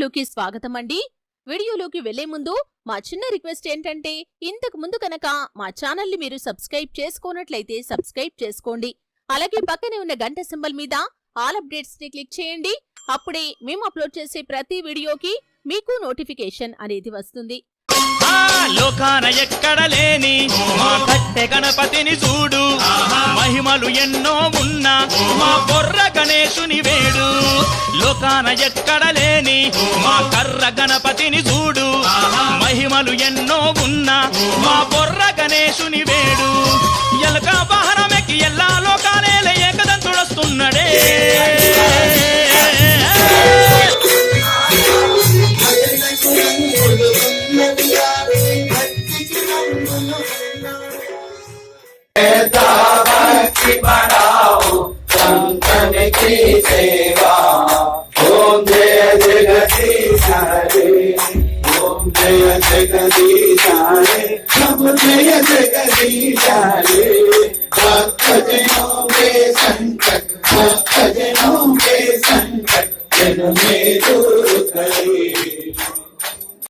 వీడియోలోకి స్వాగతం అండి. వీడియోలోకి వెళ్లే ముందు మా చిన్న రిక్వెస్ట్ ఏంటంటే ఇంతకు ముందు కనుక మా ఛానల్ ని మీరు సబ్స్క్రైబ్ చేసుకోనట్లయితే సబ్స్క్రైబ్ చేసుకోండి. అలాగే పక్కనే ఉన్న గంట సింబల్ మీద ఆల్ అప్డేట్స్ ని క్లిక్ చేయండి. అప్పుడే మేము అప్లోడ్ చేసే ప్రతి వీడియోకి మీకు నోటిఫికేషన్ అనేది వస్తుంది. లోకాన ఎక్కడ లేని మా కట్టె గణపతిని చూడు, మహిమలు ఎన్నో ఉన్నా మా బొర్ర గణేశుని వేడు. లోకాన ఎక్కడ లేని మా కర్ర గణపతిని చూడు, మహిమలు ఎన్నో ఉన్నా మా బొర్ర గణేశుని వేడు. ఎలక వాహనమెక్కి ఎల్లా లోకానేల ఏకదంతుడొస్తున్నడే. भक्ति बढ़ाओ संतन की सेवा। ओम जय जगदीश हरे, ओम जय जगदीश हरे, ओम जय जगदीश हरे। भक्त जनों के संकट, भक्त जनों के संकट जन में दूर करे।